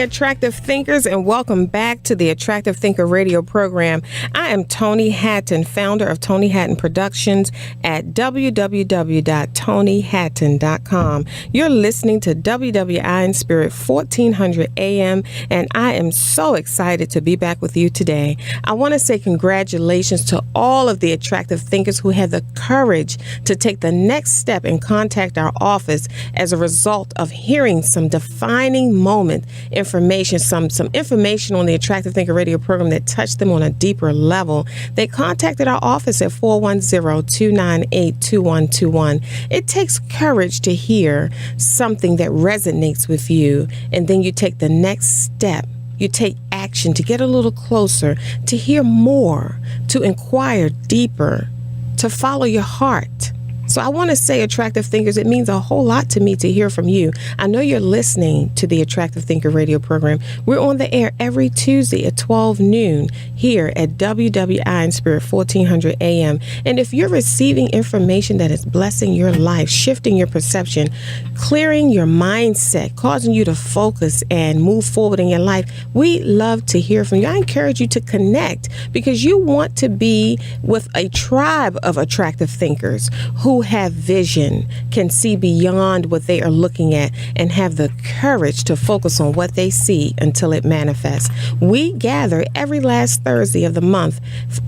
Attractive Thinkers, and welcome back to the Attractive Thinker radio program. I am Toni Hatton, founder of Toni Hatton Productions at www.tonyhatton.com. You're listening to WWI in Spirit 1400 AM, and I am so excited to be back with you today. I want to say congratulations to all of the attractive thinkers who had the courage to take the next step and contact our office as a result of hearing some defining moment information, some information on the Attractive Thinker radio program that touched them on a deeper level. They contacted our office at 410-298-2121. It takes courage to hear something that resonates with you, and then you take the next step. You take action to get a little closer, to hear more, to inquire deeper, to follow your heart. So I want to say, attractive thinkers, it means a whole lot to me to hear from you. I know you're listening to the Attractive Thinker radio program. We're on the air every Tuesday at 12 noon here at WWI in Spirit 1400 AM. And if you're receiving information that is blessing your life, shifting your perception, clearing your mindset, causing you to focus and move forward in your life, we love to hear from you. I encourage you to connect because you want to be with a tribe of attractive thinkers who have vision, can see beyond what they are looking at, and have the courage to focus on what they see until it manifests. We gather every last Thursday of the month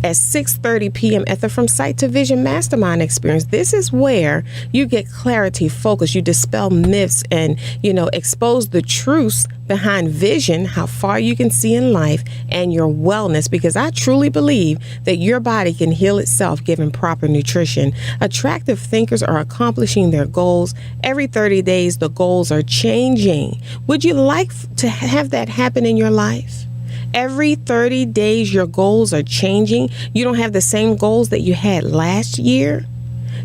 at 6:30 p.m. at the From Sight to Vision Mastermind Experience. This is where you get clarity, focus, you dispel myths, and, expose the truths behind vision, how far you can see in life, and your wellness, because I truly believe that your body can heal itself given proper nutrition. Attractive thinkers are accomplishing their goals. Every 30 days, the goals are changing. Would you like to have that happen in your life? Every 30 days, your goals are changing. You don't have the same goals that you had last year.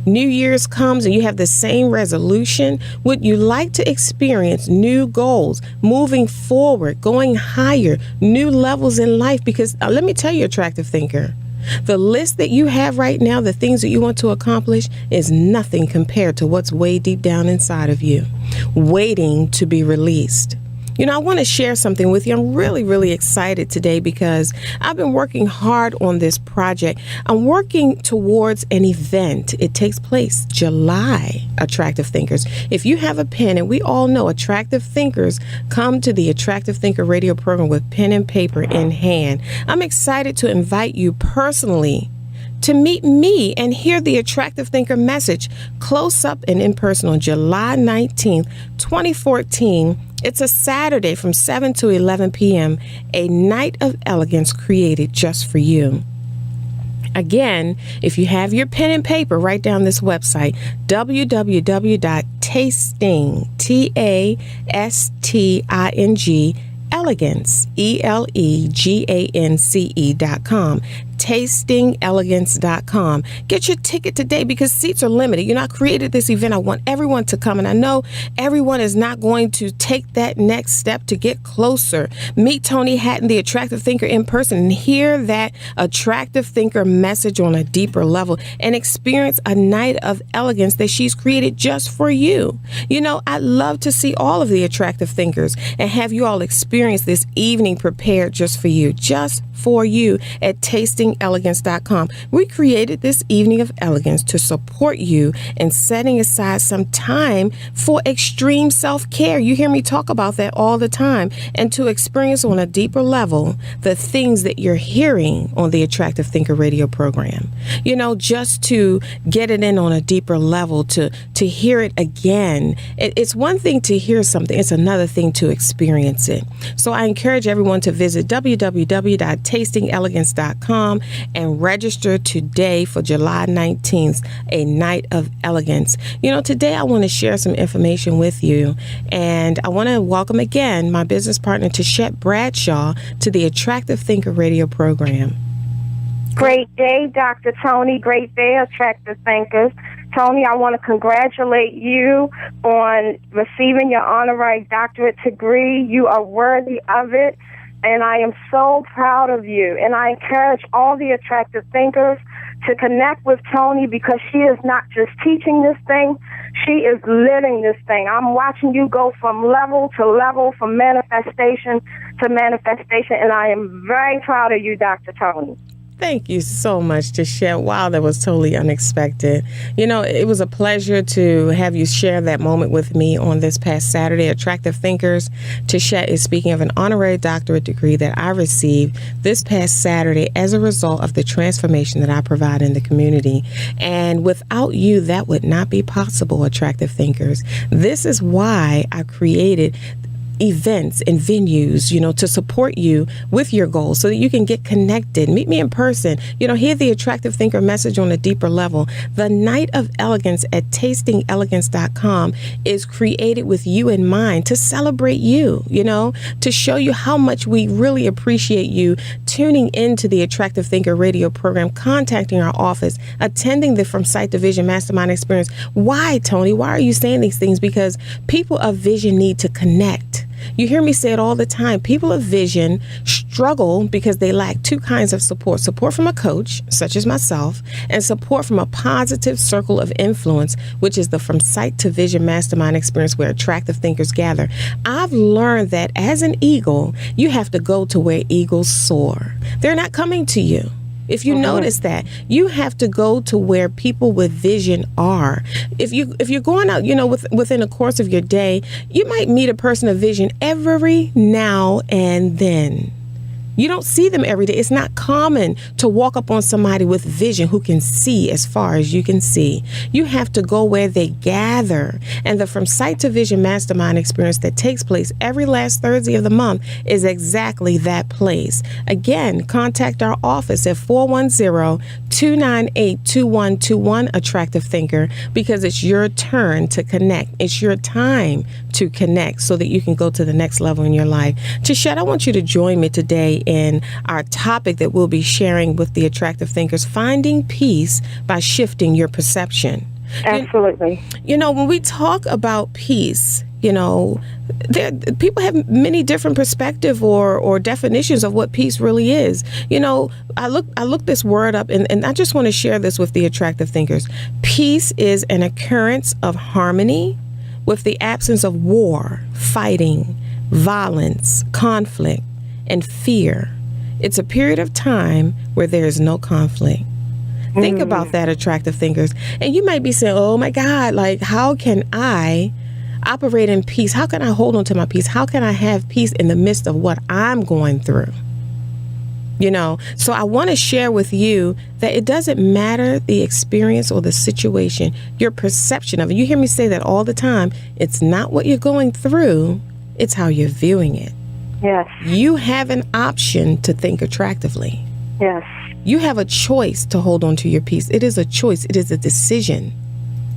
New Year's comes and you have the same resolution. Would you like to experience new goals, moving forward, going higher, new levels in life? Because let me tell you, attractive thinker, the list that you have right now, the things that you want to accomplish, is nothing compared to what's way deep down inside of you, waiting to be released. I want to share something with you. I'm really, really excited today because I've been working hard on this project. I'm working towards an event. It takes place July, Attractive Thinkers. If you have a pen, and we all know attractive thinkers come to the Attractive Thinker radio program with pen and paper in hand. I'm excited to invite you personally to meet me and hear the Attractive Thinker message close up and in person on July 19th, 2014. It's a Saturday from 7 to 11 p.m., a night of elegance created just for you. Again, if you have your pen and paper, write down this website, www.tasting, TASTING, elegance, ELEGANCE.com. tastingelegance.com. Get your ticket today because seats are limited. I created this event. I want everyone to come, and I know everyone is not going to take that next step to get closer. Meet Toni Hatton, the attractive thinker, in person, and hear that attractive thinker message on a deeper level and experience a night of elegance that she's created just for you. I'd love to see all of the attractive thinkers and have you all experience this evening prepared just for you at tastingelegance.com. We created this evening of elegance to support you in setting aside some time for extreme self-care. You hear me talk about that all the time, and to experience on a deeper level the things that you're hearing on the Attractive Thinker radio program. Just to get it in on a deeper level, to hear it again. It's one thing to hear something, it's another thing to experience it. So I encourage everyone to visit www.tastingelegance.com and register today for July 19th, a night of elegance. Today I want to share some information with you, and I want to welcome again my business partner, Tashette Bradshaw, to the Attractive Thinker radio program. Great day, Dr. Toni. Great day, Attractive Thinkers. Toni, I want to congratulate you on receiving your honorary doctorate degree. You are worthy of it, and I am so proud of you. And I encourage all the attractive thinkers to connect with Toni, because she is not just teaching this thing, she is living this thing. I'm watching you go from level to level, from manifestation to manifestation, and I am very proud of you, Dr. Toni. Thank you so much, Tashette. Wow, that was totally unexpected. You know, it was a pleasure to have you share that moment with me on this past Saturday. Attractive Thinkers. Tashette is speaking of an honorary doctorate degree that I received this past Saturday as a result of the transformation that I provide in the community. And without you, that would not be possible, Attractive Thinkers. This is why I created events and venues, you know, to support you with your goals so that you can get connected. Meet me in person. You know, hear the Attractive Thinker message on a deeper level. The Night of Elegance at tastingelegance.com is created with you in mind to celebrate you, you know, to show you how much we really appreciate you tuning into the Attractive Thinker radio program, contacting our office, attending the From Sight to Vision Mastermind Experience. Why, Toni? Why are you saying these things? Because people of vision need to connect. You hear me say it all the time. People of vision struggle because they lack two kinds of support. Support from a coach, such as myself, and support from a positive circle of influence, which is the From Sight to Vision Mastermind Experience, where attractive thinkers gather. I've learned that as an eagle, you have to go to where eagles soar. They're not coming to you. If you notice that, you have to go to where people with vision are. If you're going out, you know, within the course of your day, you might meet a person of vision every now and then. You don't see them every day. It's not common to walk up on somebody with vision who can see as far as you can see. You have to go where they gather. And the From Sight to Vision Mastermind Experience that takes place every last Thursday of the month is exactly that place. Again, contact our office at 410-298-2121, Attractive Thinker, because it's your turn to connect. It's your time to connect so that you can go to the next level in your life. Tashette, I want you to join me today in our topic that we'll be sharing with the Attractive Thinkers, finding peace by shifting your perception. Absolutely. You know, when we talk about peace, you know, people have many different perspectives or definitions of what peace really is. You know, I looked this word up, and I just want to share this with the Attractive Thinkers. Peace is an occurrence of harmony with the absence of war, fighting, violence, conflict, and fear. It's a period of time where there is no conflict. Think about that, Attractive Thinkers. And you might be saying, oh my God, like, how can I operate in peace? How can I hold on to my peace? How can I have peace in the midst of what I'm going through? You know, so I want to share with you that it doesn't matter the experience or the situation, your perception of it. You hear me say that all the time. It's not what you're going through, it's how you're viewing it. Yes. You have an option to think attractively. Yes. You have a choice to hold on to your peace. It is a choice. It is a decision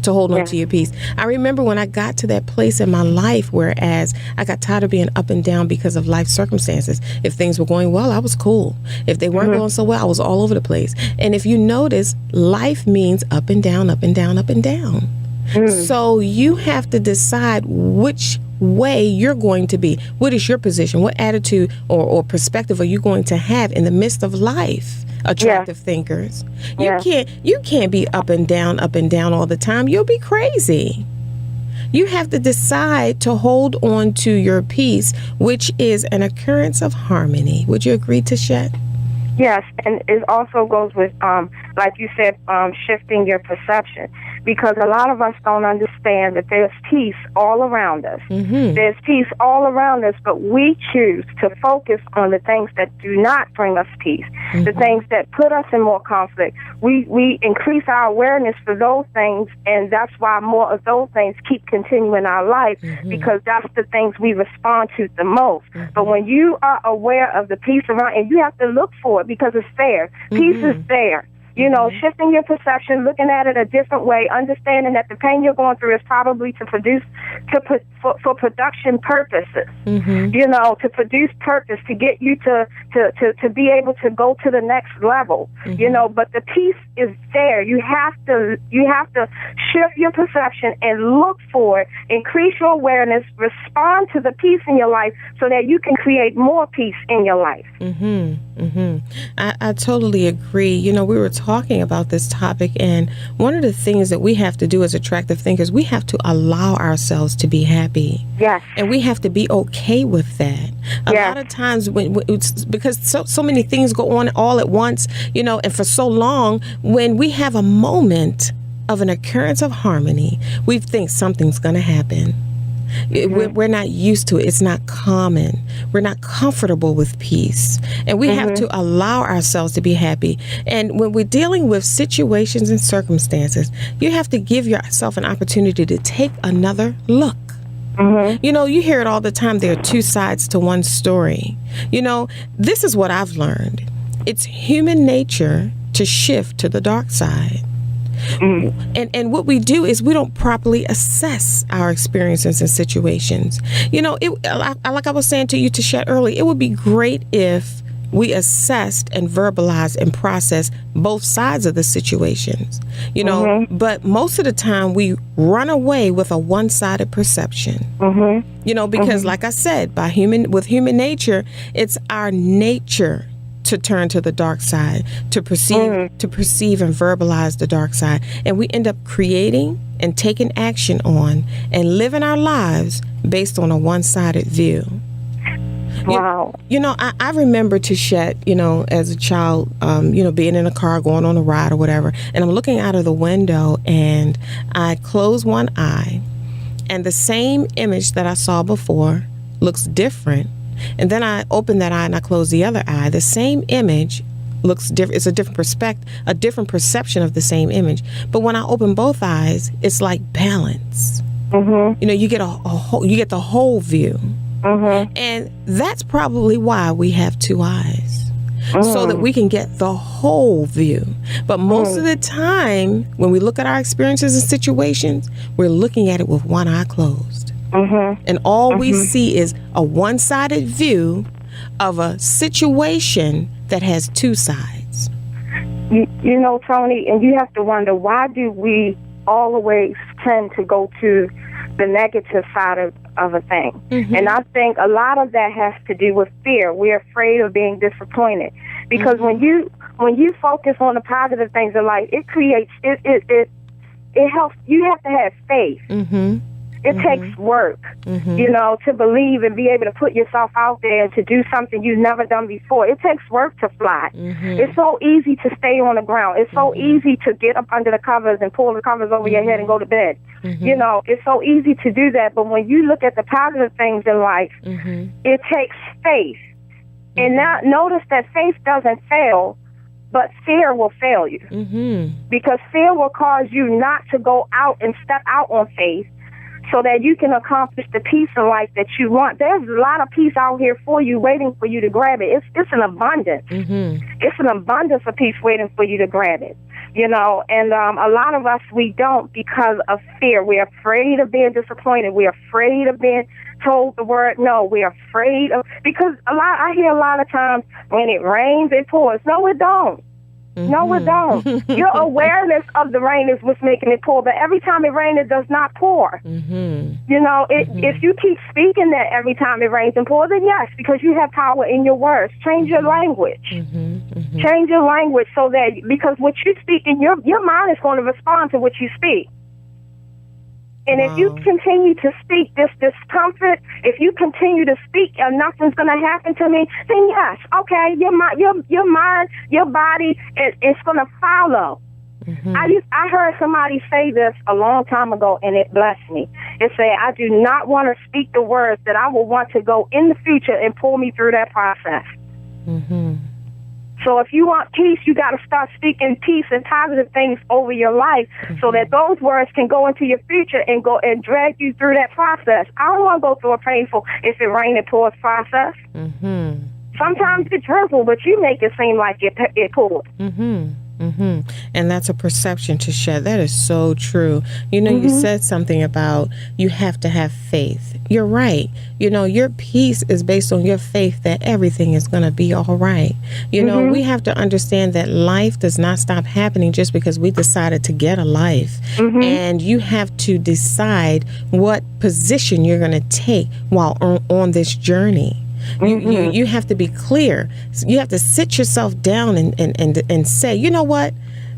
to hold on to your peace. I remember when I got to that place in my life, whereas I got tired of being up and down because of life circumstances. If things were going well, I was cool. If they weren't going so well, I was all over the place. And if you notice, life means up and down, up and down, up and down. So you have to decide which way you're going to be. What is your position? What attitude or perspective are you going to have in the midst of life? Attractive thinkers. You can't be up and down all the time. You'll be crazy. You have to decide to hold on to your peace, which is an occurrence of harmony. Would you agree, Tashette? Yes, and it also goes with, like you said, shifting your perception. Because a lot of us don't understand that there's peace all around us. There's peace all around us, but we choose to focus on the things that do not bring us peace, the things that put us in more conflict. We increase our awareness for those things, and that's why more of those things keep continuing our life, because that's the things we respond to the most. But when you are aware of the peace around, and you have to look for it because it's there. Peace is there. You know, shifting your perception, looking at it a different way, understanding that the pain you're going through is probably to produce, for production purposes. You know, to produce purpose, to get you to be able to go to the next level. You know, but the peace is there. You have to shift your perception and look for it, increase your awareness, respond to the peace in your life, so that you can create more peace in your life. I totally agree. You know, we were talking about this topic, and one of the things that we have to do as attractive thinkers, we have to allow ourselves to be happy. Yes. And we have to be okay with that. A lot of times, when it's because so many things go on all at once, and for so long, when we have a moment of an occurrence of harmony, we think something's going to happen. We're not used to it. It's not common. We're not comfortable with peace. And we have to allow ourselves to be happy. And when we're dealing with situations and circumstances, you have to give yourself an opportunity to take another look. You hear it all the time. There are two sides to one story. This is what I've learned. It's human nature to shift to the dark side. And what we do is we don't properly assess our experiences and situations. Like I was saying to you, Tashette, earlier, it would be great if we assessed and verbalized and processed both sides of the situations, but most of the time we run away with a one-sided perception, because like I said, with human nature, it's our nature to turn to the dark side, to perceive and verbalize the dark side. And we end up creating and taking action on and living our lives based on a one-sided view. Wow. I remember, Tashette, as a child, being in a car, going on a ride or whatever, and I'm looking out of the window and I close one eye and the same image that I saw before looks different. And then I open that eye and I close the other eye. The same image looks different. It's a different a different perception of the same image. But when I open both eyes, it's like balance. You get you get the whole view. And that's probably why we have two eyes, so that we can get the whole view. But most of the time, when we look at our experiences and situations, we're looking at it with one eye closed. And all we see is a one-sided view of a situation that has two sides. Toni, and you have to wonder, why do we always tend to go to the negative side of a thing? And I think a lot of that has to do with fear. We're afraid of being disappointed. Because when you focus on the positive things in life, it creates, it helps. You have to have faith. It takes work, to believe and be able to put yourself out there and to do something you've never done before. It takes work to fly. It's so easy to stay on the ground. It's so easy to get up under the covers and pull the covers over your head and go to bed. It's so easy to do that. But when you look at the positive things in life, it takes faith. And now notice that faith doesn't fail, but fear will fail you. Because fear will cause you not to go out and step out on faith, so that you can accomplish the peace in life that you want. There's a lot of peace out here for you, waiting for you to grab it. It's an abundance. It's an abundance of peace waiting for you to grab it. And a lot of us, we don't, because of fear. We're afraid of being disappointed. We're afraid of being told the word no. We're afraid of, because I hear a lot of times, when it rains, it pours. No, it don't. No, it don't. Your awareness of the rain is what's making it pour. But every time it rains, it does not pour. If you keep speaking that every time it rains and pours, then yes, because you have power in your words. Change your language. Change your language so that, because what you speak in your mind is going to respond to what you speak. And if you continue to speak this discomfort, if you continue to speak nothing's going to happen to me, then yes, okay, your mind, your body, it's going to follow. I heard somebody say this a long time ago, and it blessed me. It said, I do not want to speak the words that I will want to go in the future and pull me through that process. So if you want peace, you got to start speaking peace and positive things over your life, so that those words can go into your future and go and drag you through that process. I don't want to go through a painful, if it rain and pours process. Sometimes it's hurtful, but you make it seem like it poured. And that's a perception, Tashette. That is so true. You said something about you have to have faith. You're right. Your peace is based on your faith that everything is going to be all right. We have to understand that life does not stop happening just because we decided to get a life. And you have to decide what position you're going to take while on this journey. You have to be clear. You have to sit yourself down and say, you know what?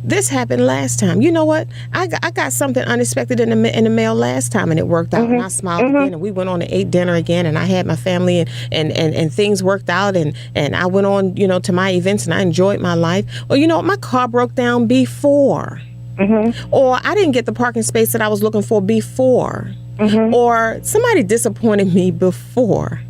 this happened last time. You know what? I got something unexpected in the mail last time, and it worked out. And I smiled again, and we went on and ate dinner again, and I had my family, and things worked out, and I went on, to my events, and I enjoyed my life. Or, my car broke down before. Or I didn't get the parking space that I was looking for before. Or somebody disappointed me before.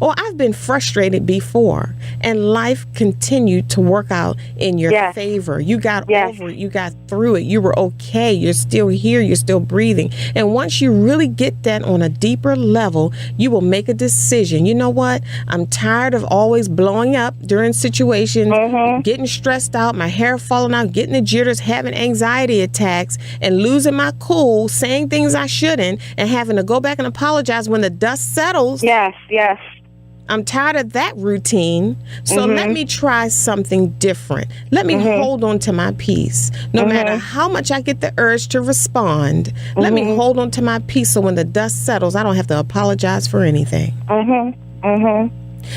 Or I've been frustrated before, and life continued to work out in your favor. You got over it. You got through it. You were okay. You're still here. You're still breathing. And once you really get that on a deeper level, you will make a decision. You know what? I'm tired of always blowing up during situations, getting stressed out, my hair falling out, getting the jitters, having anxiety attacks, and losing my cool, saying things I shouldn't, and having to go back and apologize when the dust settles. Yes. I'm tired of that routine, so let me try something different. Let me hold on to my peace. No matter how much I get the urge to respond, let me hold on to my peace so when the dust settles, I don't have to apologize for anything.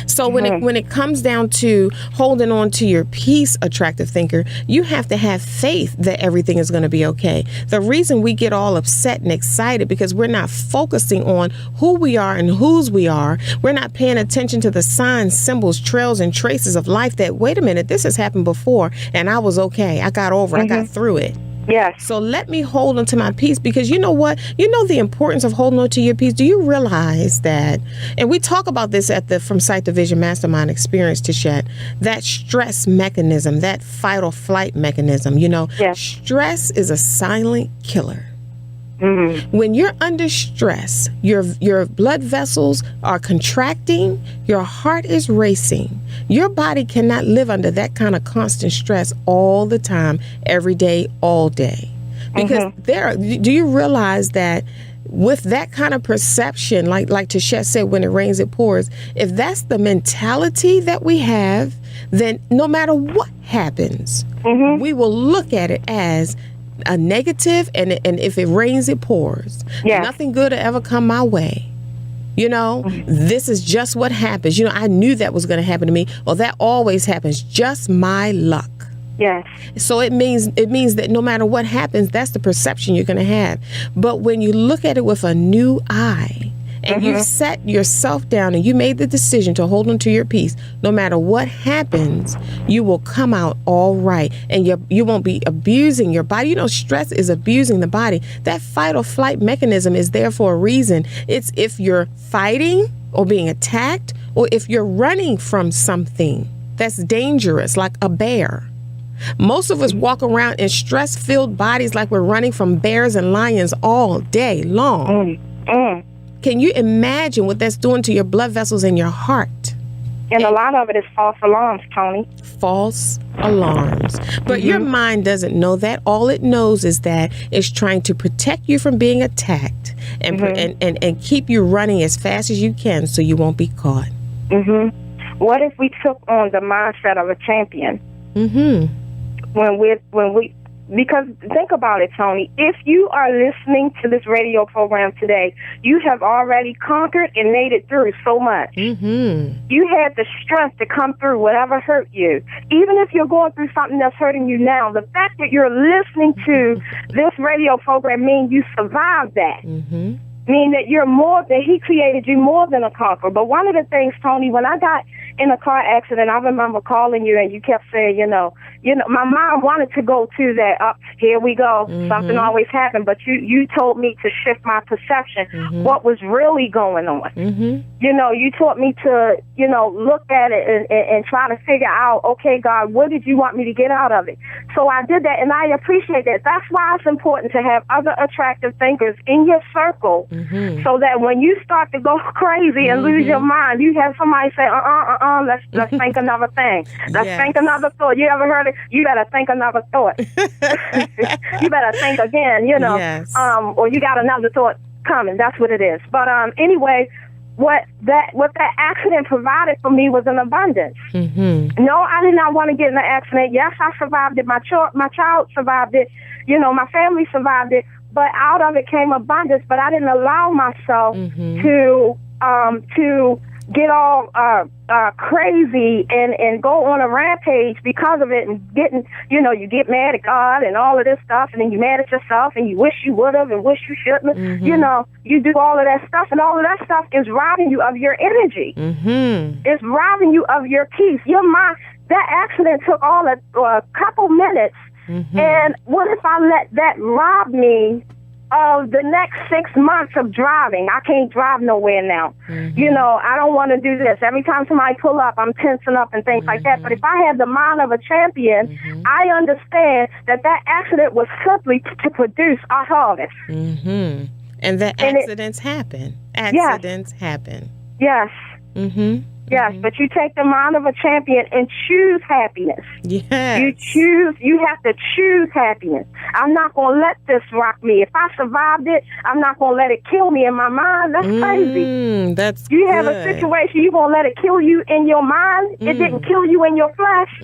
So when it comes down to holding on to your peace, attractive thinker, you have to have faith that everything is going to be okay. The reason we get all upset and excited because we're not focusing on who we are and whose we are. We're not paying attention to the signs, symbols, trails, and traces of life that, wait a minute, this has happened before and I was okay. I got over it. I got through it. Yes. So let me hold on to my peace, because you know what? You know the importance of holding on to your peace. Do you realize that, and we talk about this at the From Sight to Vision Mastermind Experience, Tishette, that stress mechanism, that fight or flight mechanism, stress is a silent killer. When you're under stress, your blood vessels are contracting, your heart is racing. Your body cannot live under that kind of constant stress all the time, every day, all day. Because do you realize that with that kind of perception, like Tishette said, when it rains, it pours, if that's the mentality that we have, then no matter what happens, we will look at it as a negative, and if it rains, it pours. Nothing good will ever come my way. This is just what happens. I knew that was going to happen to me. Well, that always happens. Just my luck. Yes. So it means that no matter what happens, that's the perception you're going to have. But when you look at it with a new eye, and you set yourself down and you made the decision to hold on to your peace, no matter what happens, you will come out all right. And you won't be abusing your body. Stress is abusing the body. That fight or flight mechanism is there for a reason. It's if you're fighting or being attacked, or if you're running from something that's dangerous, like a bear. Most of us walk around in stress-filled bodies like we're running from bears and lions all day long. Can you imagine what that's doing to your blood vessels in your heart? And a lot of it is false alarms, Toni. False alarms. But your mind doesn't know that. All it knows is that it's trying to protect you from being attacked and keep you running as fast as you can so you won't be caught. What if we took on the mindset of a champion? Because think about it, Toni. If you are listening to this radio program today, you have already conquered and made it through so much. You had the strength to come through whatever hurt you. Even if you're going through something that's hurting you now, the fact that you're listening to this radio program means you survived that. Mean that he created you more than a conqueror. But one of the things, Toni, when I got in a car accident, I remember calling you and you kept saying, my mom wanted to go to that, here we go, something always happened, but you told me to shift my perception, what was really going on. You taught me to, look at it and try to figure out, okay, God, what did you want me to get out of it? So I did that, and I appreciate that. That's why it's important to have other attractive thinkers in your circle, so that when you start to go crazy and lose your mind, you have somebody say, let's think another thing. Let's think another thought. You ever heard it? You better think another thought. You better think again, or you got another thought coming. That's what it is. But anyway, what that accident provided for me was an abundance. No, I did not want to get in an accident. Yes, I survived it. My child survived it. My family survived it. But out of it came abundance. But I didn't allow myself to get all crazy and go on a rampage because of it, and you get mad at God and all of this stuff, and then you mad at yourself and you wish you would have and wish you shouldn't have. You do all of that stuff, and all of that stuff is robbing you of your energy. It's robbing you of your peace. Your mind. That accident took all a couple minutes, and what if I let that rob me of the next 6 months of driving? I can't drive nowhere now. I don't want to do this. Every time somebody pull up, I'm tensing up and things like that. But if I have the mind of a champion, I understand that accident was simply to produce a harvest. And that accidents happen. Accidents happen. Yes. Yes, but you take the mind of a champion and choose happiness. Yes. You have to choose happiness. I'm not going to let this rock me. If I survived it, I'm not going to let it kill me in my mind. That's crazy. That's You have a situation, you're going to let it kill you in your mind? It didn't kill you in your flesh?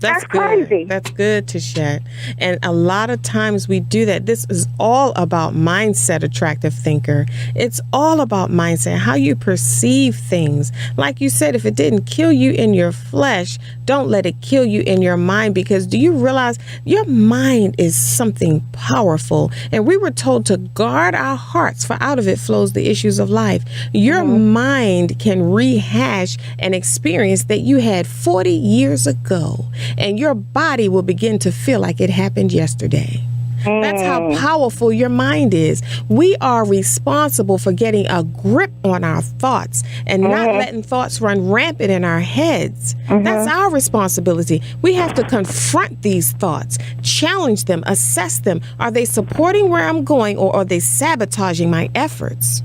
That's crazy. That's good, Tashette. And a lot of times we do that. This is all about mindset, attractive thinker. It's all about mindset, how you perceive things. Like you said, if it didn't kill you in your flesh, don't let it kill you in your mind, because do you realize your mind is something powerful? And we were told to guard our hearts, for out of it flows the issues of life. Your mind can rehash an experience that you had 40 years ago, and your body will begin to feel like it happened yesterday. That's how powerful your mind is. We are responsible for getting a grip on our thoughts and not letting thoughts run rampant in our heads. That's our responsibility. We have to confront these thoughts, challenge them, assess them. Are they supporting where I'm going, or are they sabotaging my efforts?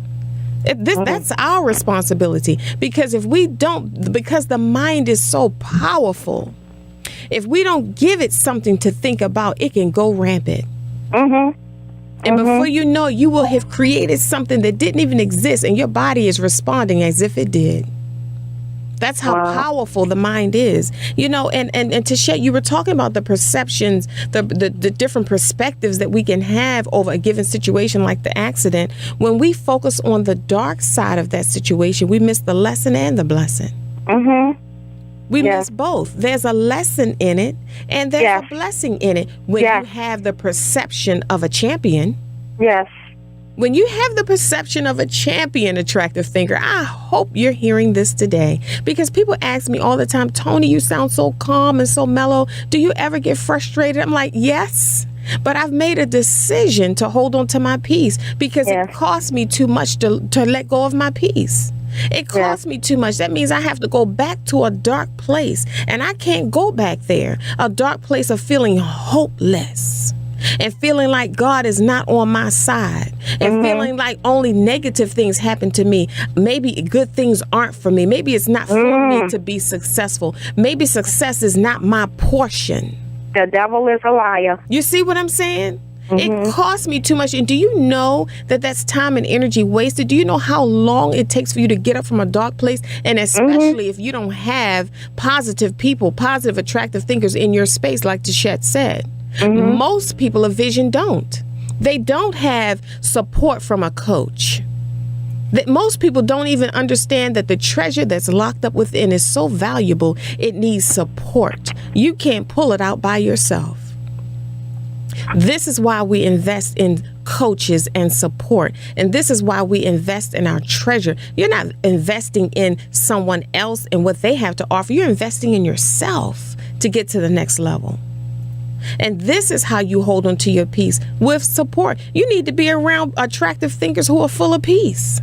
That's our responsibility, because if we don't, because the mind is so powerful, if we don't give it something to think about, it can go rampant. And before you know, you will have created something that didn't even exist, and your body is responding as if it did. That's how powerful the mind is. And Tashette, you were talking about the perceptions, the different perspectives that we can have over a given situation like the accident. When we focus on the dark side of that situation, we miss the lesson and the blessing. We miss both. There's a lesson in it, and there's a blessing in it when you have the perception of a champion. Yes. When you have the perception of a champion, attractive thinker, I hope you're hearing this today, because people ask me all the time, Toni, you sound so calm and so mellow. Do you ever get frustrated? I'm like, yes. But I've made a decision to hold on to my peace, because it costs me too much to let go of my peace. It costs me too much. That means I have to go back to a dark place, and I can't go back there. A dark place of feeling hopeless and feeling like God is not on my side, and feeling like only negative things happen to me. Maybe good things aren't for me. Maybe it's not for me to be successful. Maybe success is not my portion. The devil is a liar. You see what I'm saying? It costs me too much. And do you know that that's time and energy wasted? Do you know how long it takes for you to get up from a dark place? And especially if you don't have positive people, positive, attractive thinkers in your space, like Tashette said. Most people of vision don't. They don't have support from a coach. That most people don't even understand that the treasure that's locked up within is so valuable, it needs support. You can't pull it out by yourself. This is why we invest in coaches and support. And this is why we invest in our treasure. You're not investing in someone else and what they have to offer. You're investing in yourself to get to the next level. And this is how you hold on to your peace, with support. You need to be around attractive thinkers who are full of peace.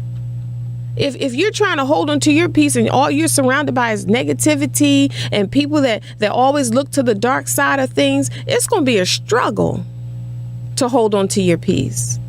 If you're trying to hold on to your peace and all you're surrounded by is negativity and people that always look to the dark side of things, it's going to be a struggle to hold on to your peace.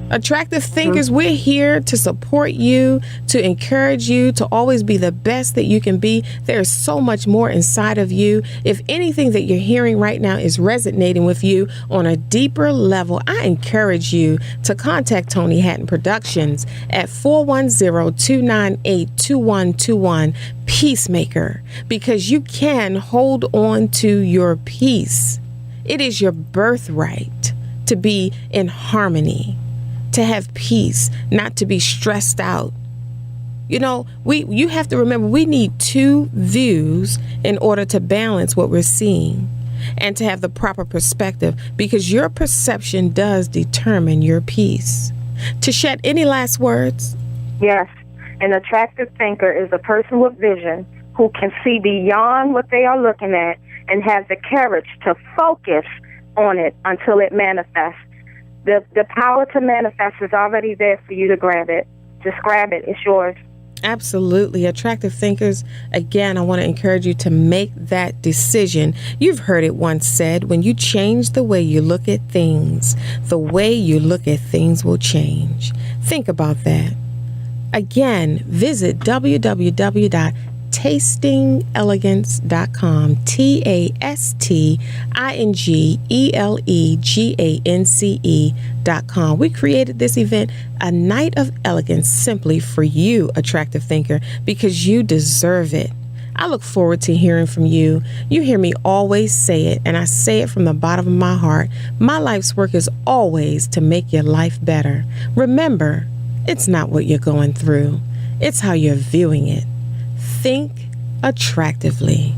Attractive thinkers, we're here to support you, to encourage you, to always be the best that you can be. There's so much more inside of you. If anything that you're hearing right now is resonating with you on a deeper level, I encourage you to contact Toni Hatton Productions at 410-298-2121, Peacemaker, because you can hold on to your peace. It is your birthright to be in harmony, to have peace, not to be stressed out. You know, you have to remember we need two views in order to balance what we're seeing and to have the proper perspective, because your perception does determine your peace. Tashette, any last words? Yes. An attractive thinker is a person with vision who can see beyond what they are looking at and have the courage to focus on it until it manifests. The power to manifest is already there for you to grab it. Just grab it. It's yours. Absolutely. Attractive thinkers, again, I want to encourage you to make that decision. You've heard it once said, when you change the way you look at things, the way you look at things will change. Think about that. Again, visit www.tastingelegance.com, tastingelegance.com. We created this event, a night of elegance, simply for you, attractive thinker, because you deserve it. I look forward to hearing from you. You hear me always say it, and I say it from the bottom of my heart. My life's work is always to make your life better. Remember, it's not what you're going through. It's how you're viewing it. Think attractively.